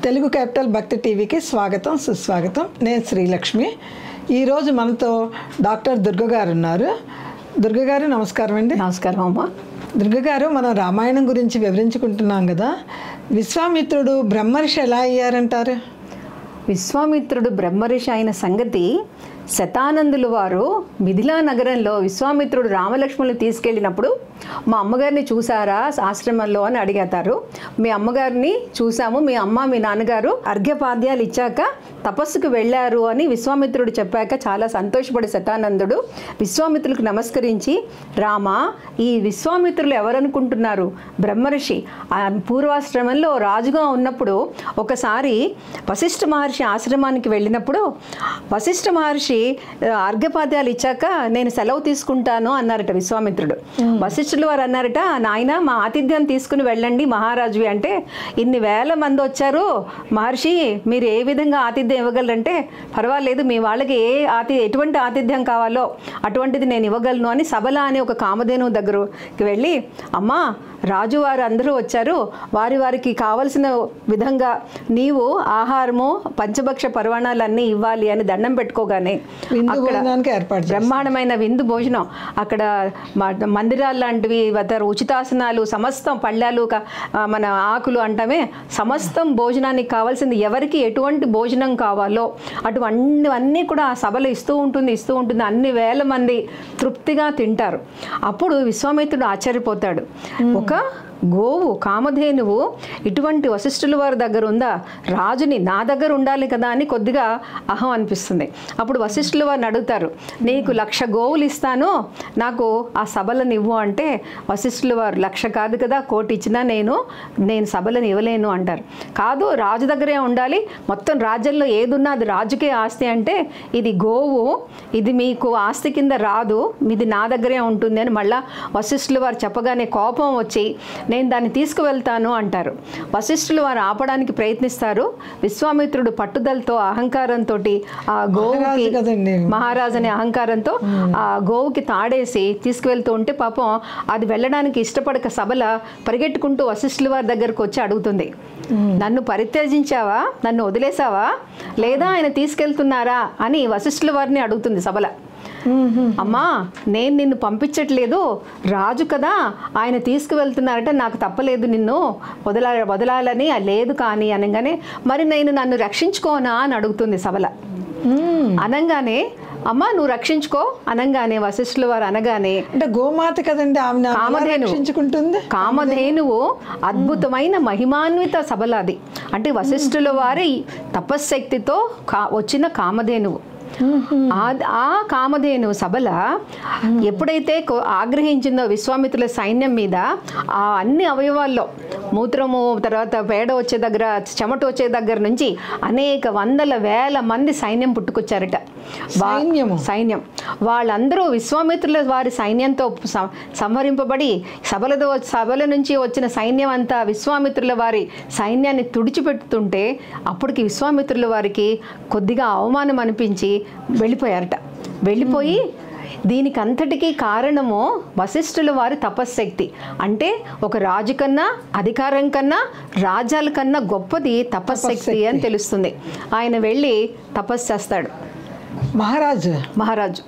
Telugu capital భక్తి టీవీకి స్వాగతం సుస్వాగతం. నేను శ్రీలక్ష్మి. ఈరోజు మనతో డాక్టర్ దుర్గ గారు ఉన్నారు. దుర్గ గారు నమస్కారం అండి. నమస్కారం అమ్మా. దుర్గ గారు, మనం రామాయణం గురించి వివరించుకుంటున్నాం కదా. విశ్వామిత్రుడు బ్రహ్మర్షి ఎలా అయ్యారంటారు? విశ్వామిత్రుడు బ్రహ్మర్షి అయిన సంగతి శతానందులు వారు మిథిలా నగరంలో విశ్వామిత్రుడు రామలక్ష్మణులు తీసుకెళ్ళినప్పుడు మా అమ్మగారిని చూసారా ఆశ్రమంలో అని అడిగారు. మీ అమ్మగారిని చూసాము, మీ అమ్మ మీ నాన్నగారు అర్ఘ్యపాద్యాలు ఇచ్చాక తపస్సుకు వెళ్ళారు అని విశ్వామిత్రుడు చెప్పాక చాలా సంతోషపడి శతానందుడు విశ్వామిత్రులకు నమస్కరించి, రామా, ఈ విశ్వామిత్రులు ఎవరనుకుంటున్నారు? బ్రహ్మర్షి. పూర్వాశ్రమంలో రాజుగా ఉన్నప్పుడు ఒకసారి వశిష్ఠ మహర్షి ఆశ్రమానికి వెళ్ళినప్పుడు వశిష్ఠ మహర్షి అర్ఘ్యపాద్యాలు ఇచ్చాక నేను సెలవు తీసుకుంటాను అన్నారట విశ్వామిత్రుడు. వశిష్ఠులు వారు అన్నారట, నాయన మా ఆతిథ్యం తీసుకుని వెళ్ళండి మహారాజువి అంటే, ఇన్ని వేల మంది వచ్చారు మహర్షి, మీరు ఏ విధంగా ఆతిథ్యం ఇవ్వగలరంటే, పర్వాలేదు మీ వాళ్ళకి ఎటువంటి ఆతిథ్యం కావాలో అటువంటిది నేను ఇవ్వగలను అని సబల అనే ఒక కామధేను దగ్గరికి వెళ్ళి, అమ్మా రాజువారు అందరూ వచ్చారు, వారికి కావలసిన విధంగా నీవు ఆహారము పంచభక్ష పర్వాణాలన్నీ ఇవ్వాలి అని దండం పెట్టుకోగానే బ్రహ్మాండమైన విందు భోజనం, అక్కడ మందిరాలు లాంటివి, ఉచితాసనాలు, సమస్తం పళ్ళాలు, మన ఆకులు అంటామే, సమస్తం భోజనానికి కావాల్సింది ఎవరికి ఎటువంటి భోజనం కావాలో అన్నీ కూడా ఆ సభలో ఇస్తూ ఉంటుంది. అన్ని వేల మంది తృప్తిగా తింటారు. అప్పుడు విశ్వామిత్రుడు ఆశ్చర్యపోతాడు. ఒక గోవు, కామధేనువు ఇటువంటి వశిష్ఠుల వారి దగ్గర ఉందా? రాజుని నా దగ్గర ఉండాలి కదా అని కొద్దిగా అహం అనిపిస్తుంది. అప్పుడు వశిష్ఠుల వారిని అడుగుతారు, నీకు 1,00,000 గోవులు ఇస్తాను, నాకు ఆ సభలను ఇవ్వు అంటే, వశిష్ఠుల వారు 1,00,000 కాదు కదా, 1,00,000 ఇచ్చినా నేను సభలను ఇవ్వలేను అంటారు. కాదు, రాజు దగ్గరే ఉండాలి, మొత్తం రాజ్యంలో ఏదున్నా అది రాజుకే ఆస్తి అంటే, ఇది గోవు, ఇది మీకు ఆస్తి కింద రాదు, ఇది నా దగ్గరే ఉంటుంది అని మళ్ళా వశిష్ఠుల వారు చెప్పగానే కోపం వచ్చి నేను దాన్ని తీసుకువెళ్తాను అంటారు. వశిష్ఠులు వారు ఆపడానికి ప్రయత్నిస్తారు. విశ్వామిత్రుడు పట్టుదలతో అహంకారంతో ఆ గోవుకి, మహారాజు అనే అహంకారంతో ఆ గోవుకి తాడేసి తీసుకువెళ్తూ ఉంటే పాపం అది వెళ్ళడానికి ఇష్టపడక సబల పరిగెట్టుకుంటూ వశిష్ఠుల వారి దగ్గరకు వచ్చి అడుగుతుంది, నన్ను పరిత్యజించావా, నన్ను వదిలేసావా, లేదా ఆయన తీసుకెళ్తున్నారా అని వశిష్ఠుల వారిని అడుగుతుంది సబల. అమ్మా, నేను నిన్ను పంపించట్లేదు, రాజు కదా, ఆయన తీసుకువెళ్తున్నారట, నాకు తప్పలేదు నిన్ను వదలాలని లేదు కానీ అనగానే, మరి నన్ను రక్షించుకోనా అని అడుగుతుంది సబల. అనగానే, అమ్మా నువ్వు రక్షించుకో అనగానే వశిష్ఠుల వారు అనగానే, అంటే గోమాత కదండి కామధేనువు అద్భుతమైన మహిమాన్విత సబల అది. అంటే వశిష్ఠుల వారి తపశ్శక్తితో వచ్చిన కామధేనువు. ఆ కామధేను సబల ఎప్పుడైతే ఆగ్రహించిందో విశ్వామిత్రుల సైన్యం మీద, ఆ అన్ని అవయవాల్లో మూత్రము, తర్వాత పేడ వచ్చే దగ్గర, చెమట వచ్చే దగ్గర నుంచి అనేక వందల వేల మంది సైన్యం పుట్టుకొచ్చారట. సైన్యం వాళ్ళందరూ విశ్వామిత్రుల వారి సైన్యంతో సంహరింపబడి సభల నుంచి వచ్చిన సైన్యం అంతా విశ్వామిత్రుల వారి సైన్యాన్ని తుడిచిపెడుతుంటే అప్పటికి విశ్వామిత్రుల వారికి కొద్దిగా అవమానం అనిపించి వెళ్ళిపోయారట. వెళ్ళిపోయి దీనికి అంతటికీ కారణము వశిష్ఠుల వారి తపశ్శక్తి. అంటే ఒక రాజు కన్నా, అధికారం కన్నా, రాజ్యాల కన్నా గొప్పది తపశ్శక్తి అని తెలుస్తుంది. ఆయన వెళ్ళి తపస్సు చేస్తాడు. మహారాజు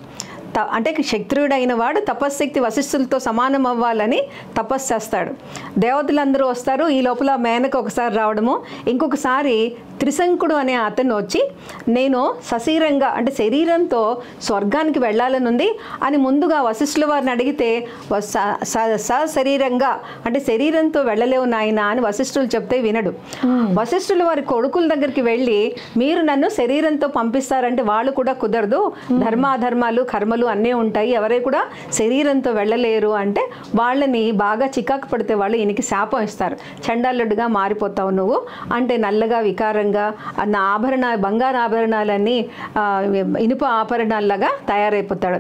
అంటే క్షత్రియుడైన వాడు తపశ్శక్తి వశిష్ఠులతో సమానం అవ్వాలని తపస్సు చేస్తాడు. దేవతలందరూ వస్తారు. ఈ లోపల మేనక ఒకసారి రావడము, ఇంకొకసారి త్రిశంకుడు అనే అతను వచ్చి, నేను సశరీరంగా అంటే శరీరంతో స్వర్గానికి వెళ్ళాలని ఉంది అని ముందుగా వశిష్ఠుల వారిని అడిగితే, సశరీరంగా అంటే శరీరంతో వెళ్ళలేవు నాయన అని వశిష్ఠులు చెప్తే వినడు. వశిష్ఠుల వారి కొడుకుల దగ్గరికి వెళ్ళి, మీరు నన్ను శరీరంతో పంపిస్తారంటే వాళ్ళు కూడా కుదరదు, ధర్మాధర్మాలు కర్మలు అన్నీ ఉంటాయి, ఎవరే కూడా శరీరంతో వెళ్ళలేరు అంటే, వాళ్ళని బాగా చికాకు పడితే వాళ్ళు ఈయనకి శాపం ఇస్తారు, చండాలుడిగా మారిపోతావు నువ్వు అంటే, నల్లగా వికారంగా నా బంగారు ఆభరణాలన్నీ ఇనుప ఆభరణాల్లాగా తయారైపోతాడు.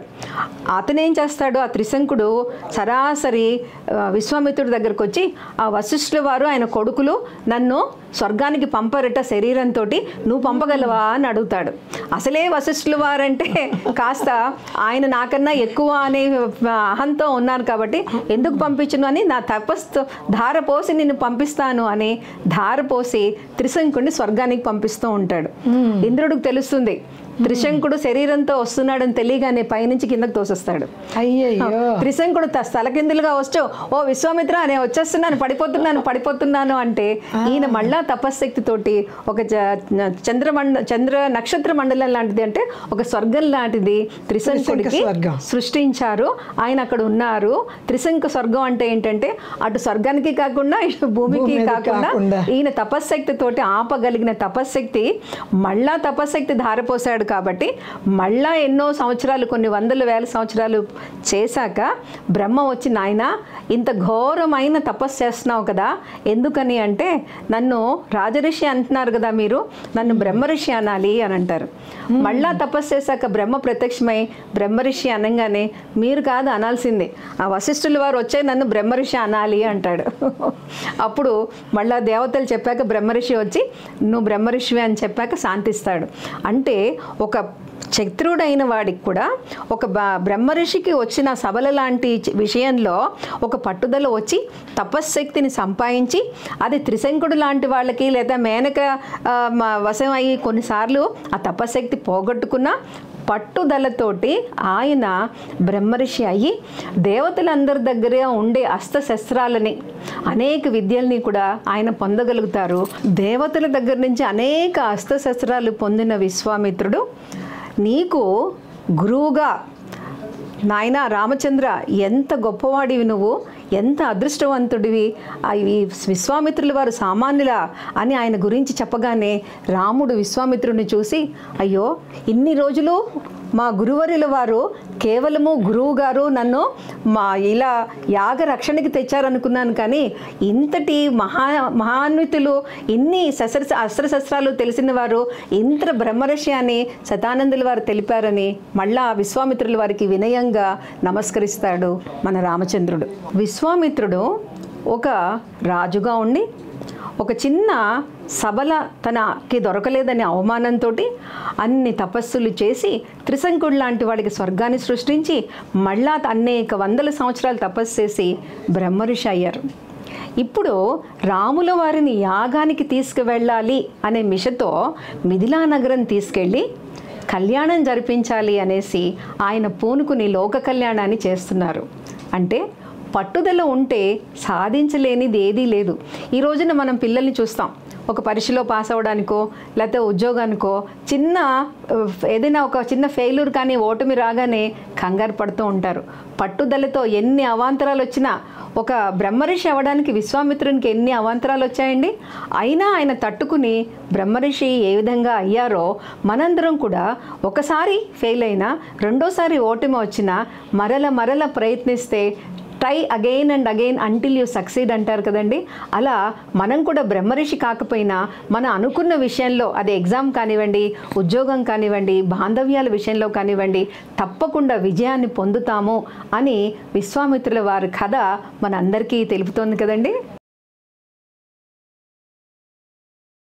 అతనేం చేస్తాడు, ఆ త్రిశంకుడు సరాసరి విశ్వామిత్రుడి దగ్గరకు వచ్చి, ఆ వశిష్ఠుల వారు ఆయన కొడుకులు నన్ను స్వర్గానికి పంపరట శరీరంతో, నువ్వు పంపగలవా అని అడుగుతాడు. అసలే వశిష్ఠుల వారంటే కాస్త ఆయన నాకన్నా ఎక్కువ అనే అహంతో ఉన్నారు కాబట్టి ఎందుకు పంపించను అని, నా తపస్సు ధార పోసి నిన్ను పంపిస్తాను అని ధార పోసి త్రిశంకుడిని స్వర్గానికి పంపిస్తూ ఉంటాడు. ఇంద్రుడికి తెలుస్తుంది త్రిశంకుడు శరీరంతో వస్తున్నాడని తెలియగానే పైనుంచి కిందకు తోసేస్తాడు. అయ్యయ్యో. త్రిశంకుడు తలకిందులుగా వస్తూ, ఓ విశ్వామిత్ర నేను వచ్చేస్తున్నాను, పడిపోతున్నాను అంటే ఈయన మళ్ళా తపశ్శక్తితోటి ఒక చంద్ర నక్షత్ర మండలం లాంటిది, అంటే ఒక స్వర్గం లాంటిది త్రిశంకుడికి సృష్టించారు. ఆయన అక్కడ ఉన్నారు. త్రిశంకు స్వర్గం అంటే ఏంటంటే అటు స్వర్గానికి కాకుండా ఇటు భూమికి కాకుండా ఈయన తపశ్శక్తితోటి ఆపగలిగిన తపశ్శక్తి, మళ్ళా తపశ్శక్తి ధారపోసాడు కాబట్టి మళ్ళా ఎన్నో సంవత్సరాలు, కొన్ని వందల వేల సంవత్సరాలు చేశాక బ్రహ్మ వచ్చి, నాయన ఇంత ఘోరమైన తపస్సు చేస్తున్నావు కదా, ఎందుకని అంటే నన్ను రాజఋషి అంటున్నారు కదా మీరు, నన్ను బ్రహ్మఋషి అనాలి అని అంటారు. మళ్ళా తపస్సు చేశాక బ్రహ్మ ప్రత్యక్షమై బ్రహ్మఋషి అనగానే, మీరు కాదు అనాల్సిందే, ఆ వశిష్ఠుల వారు వచ్చే నన్ను బ్రహ్మఋషి అనాలి అంటాడు. అప్పుడు మళ్ళా దేవతలు చెప్పాక బ్రహ్మఋషి వచ్చి నువ్వు బ్రహ్మఋషివి అని చెప్పాక శాంతిస్తాడు. అంటే ఒక శత్రుడైన వాడికి కూడా ఒక బ్రహ్మఋషికి వచ్చిన సభల లాంటి విషయంలో ఒక పట్టుదల వచ్చి తపశ్శక్తిని సంపాదించి, అది త్రిశంకుడు లాంటి వాళ్ళకి లేదా మేనక వశం అయ్యి కొన్నిసార్లు ఆ తపశ్శక్తి పోగొట్టుకున్న పట్టుదలతోటి ఆయన బ్రహ్మర్షి అయ్యి దేవతలందరి దగ్గర ఉండే అస్త్రశస్త్రాలని, అనేక విద్యల్ని కూడా ఆయన పొందగలుగుతారు. దేవతల దగ్గర నుంచి అనేక అస్త్రశస్త్రాలు పొందిన విశ్వామిత్రుడు నీకు గురువుగా, నాయన రామచంద్ర ఎంత గొప్పవాడివి నువ్వు, ఎంత అదృష్టవంతుడివి, ఈ విశ్వామిత్రుల వారు సామాన్యులా అని ఆయన గురించి చెప్పగానే రాముడు విశ్వామిత్రుడిని చూసి, అయ్యో ఇన్ని రోజులు మా గురువరుల వారు కేవలము గురువు గారు నన్ను ఇలా యాగ రక్షణకి తెచ్చారనుకున్నాను, కానీ ఇంతటి మహాన్వితులు, ఇన్ని అస్త్రశస్త్రాలు తెలిసిన వారు, ఇంత బ్రహ్మర్షి అని శతానందుల వారు తెలిపారని మళ్ళా విశ్వామిత్రుల వారికి వినయంగా నమస్కరిస్తాడు మన రామచంద్రుడు. విశ్వామిత్రుడు ఒక రాజుగా ఉండి ఒక చిన్న సబల తనకి దొరకలేదని అవమానంతో అన్ని తపస్సులు చేసి త్రిశంకుడు లాంటి వాడికి స్వర్గాన్ని సృష్టించి మళ్ళా అనేక వందల సంవత్సరాలు తపస్సు చేసి బ్రహ్మఋషి అయ్యారు. ఇప్పుడు రాముల వారిని యాగానికి తీసుకువెళ్ళాలి అనే మిషతో మిథిలా నగరం తీసుకెళ్ళి కళ్యాణం జరిపించాలి అనేసి ఆయన పూనుకుని లోక కళ్యాణాన్ని చేస్తున్నారు. అంటే పట్టుదల ఉంటే సాధించలేనిది ఏదీ లేదు. ఈ రోజున మనం పిల్లల్ని చూస్తాం, ఒక పరీక్షలో పాస్ అవ్వడానికో లేకపోతే ఉద్యోగానికో ఏదైనా ఒక చిన్న ఫెయిల్యూర్ కానీ ఓటమి రాగానే కంగారు పడుతూ ఉంటారు. పట్టుదలతో ఎన్ని అవాంతరాలు వచ్చినా, ఒక బ్రహ్మర్షి అవ్వడానికి విశ్వామిత్రునికి ఎన్ని అవాంతరాలు వచ్చాయండి, అయినా ఆయన తట్టుకుని బ్రహ్మర్షి ఏ విధంగా అయ్యారో మనందరం కూడా ఒకసారి ఫెయిల్ అయినా, రెండోసారి ఓటమి వచ్చినా మరల ప్రయత్నిస్తే try again and again until you succeed అంటారు కదండి. అలా మనం కూడా బ్రహ్మర్షి కాకపోయినా మన అనుకున్న విషయంలో, అది ఎగ్జామ్ కానివ్వండి, ఉద్యోగం కానివ్వండి, బాంధవ్యాల విషయంలో కానివ్వండి, తప్పకుండా విజయాన్ని పొందుతాము అని విశ్వామిత్రుల వారి కథ మన అందరికీ తెలుపుతోంది కదండి.